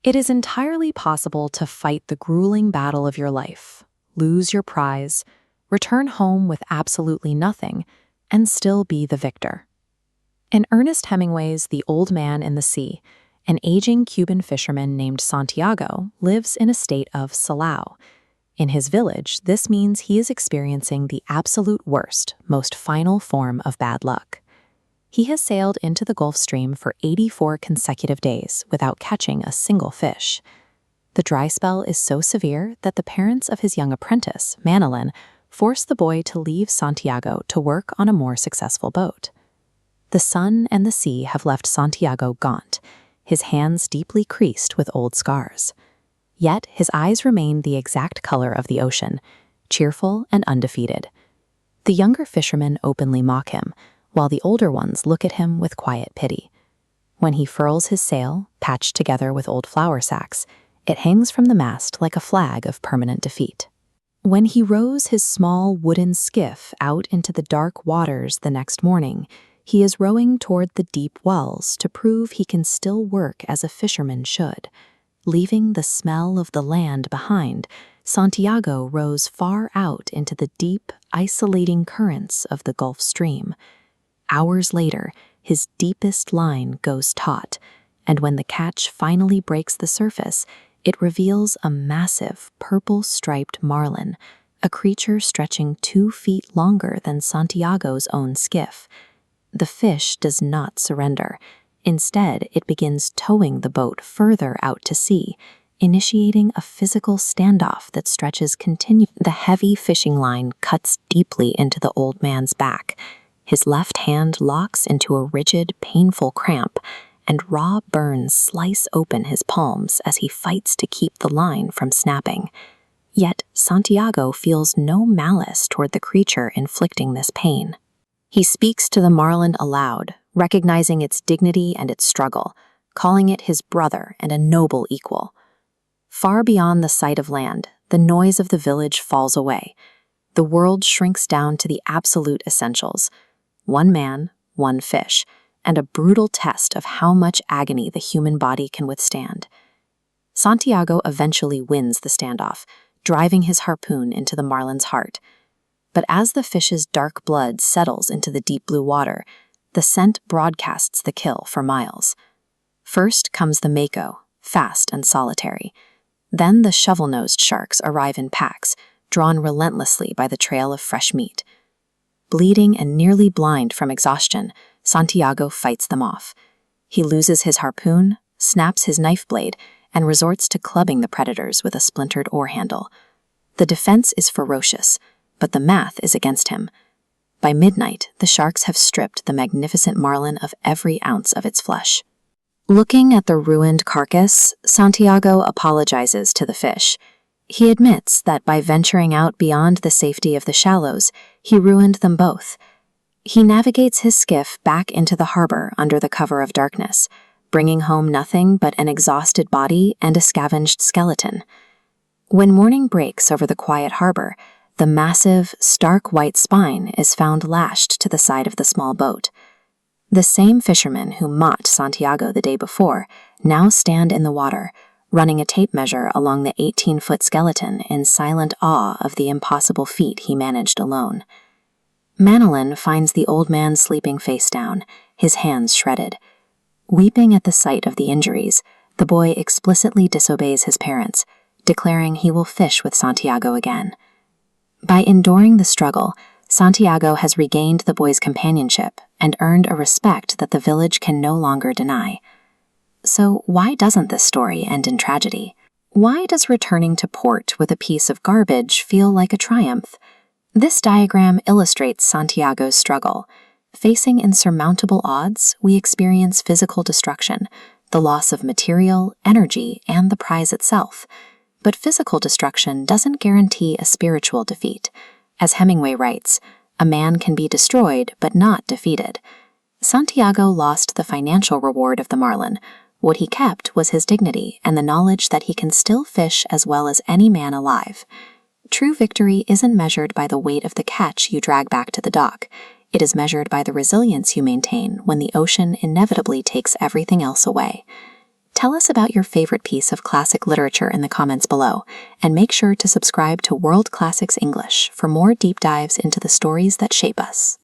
It is entirely possible to fight the grueling battle of your life, lose your prize, return home with absolutely nothing, and still be the victor. In Ernest Hemingway's The Old Man in the Sea, an aging Cuban fisherman named Santiago lives in a state of salao. In his village, this means he is experiencing the absolute worst, most final form of bad luck. He has sailed into the Gulf Stream for 84 consecutive days without catching a single fish. The dry spell is so severe that the parents of his young apprentice, Marlin, force the boy to leave Santiago to work on a more successful boat. The sun and the sea have left Santiago gaunt, his hands deeply creased with old scars. Yet his eyes remain the exact color of the ocean, cheerful and undefeated. The younger fishermen openly mock him, while the older ones look at him with quiet pity. When he furls his sail, patched together with old flour sacks, it hangs from the mast like a flag of permanent defeat. When he rows his small wooden skiff out into the dark waters the next morning, he is rowing toward the deep wells to prove he can still work as a fisherman should. Leaving the smell of the land behind, Santiago rows far out into the deep, isolating currents of the Gulf Stream. Hours later, his deepest line goes taut, and when the catch finally breaks the surface, it reveals a massive, purple-striped marlin, a creature stretching 2 feet longer than Santiago's own skiff. The fish does not surrender. Instead, it begins towing the boat further out to sea, initiating a physical standoff that stretches continuously. The heavy fishing line cuts deeply into the old man's back. His left hand locks into a rigid, painful cramp, and raw burns slice open his palms as he fights to keep the line from snapping. Yet Santiago feels no malice toward the creature inflicting this pain. He speaks to the marlin aloud, recognizing its dignity and its struggle, calling it his brother and a noble equal. Far beyond the sight of land, the noise of the village falls away. The world shrinks down to the absolute essentials: 1 man, 1 fish, and a brutal test of how much agony the human body can withstand. Santiago eventually wins the standoff, driving his harpoon into the marlin's heart. But as the fish's dark blood settles into the deep blue water, the scent broadcasts the kill for miles. First comes the mako, fast and solitary. Then the shovel-nosed sharks arrive in packs, drawn relentlessly by the trail of fresh meat. Bleeding and nearly blind from exhaustion, Santiago fights them off. He loses his harpoon, snaps his knife blade, and resorts to clubbing the predators with a splintered oar handle. The defense is ferocious, but the math is against him. By midnight, the sharks have stripped the magnificent marlin of every ounce of its flesh. Looking at the ruined carcass, Santiago apologizes to the fish. He admits that by venturing out beyond the safety of the shallows, he ruined them both. He navigates his skiff back into the harbor under the cover of darkness, bringing home nothing but an exhausted body and a scavenged skeleton. When morning breaks over the quiet harbor, the massive, stark white spine is found lashed to the side of the small boat. The same fishermen who mocked Santiago the day before now stand in the water, running a tape measure along the 18-foot skeleton in silent awe of the impossible feat he managed alone. Marlin finds the old man sleeping face down, his hands shredded. Weeping at the sight of the injuries, the boy explicitly disobeys his parents, declaring he will fish with Santiago again. By enduring the struggle, Santiago has regained the boy's companionship and earned a respect that the village can no longer deny. So why doesn't this story end in tragedy? Why does returning to port with a piece of garbage feel like a triumph? This diagram illustrates Santiago's struggle. Facing insurmountable odds, we experience physical destruction, the loss of material, energy, and the prize itself. But physical destruction doesn't guarantee a spiritual defeat. As Hemingway writes, a man can be destroyed but not defeated. Santiago lost the financial reward of the marlin. What he kept was his dignity and the knowledge that he can still fish as well as any man alive. True victory isn't measured by the weight of the catch you drag back to the dock. It is measured by the resilience you maintain when the ocean inevitably takes everything else away. Tell us about your favorite piece of classic literature in the comments below, and make sure to subscribe to World Classics English for more deep dives into the stories that shape us.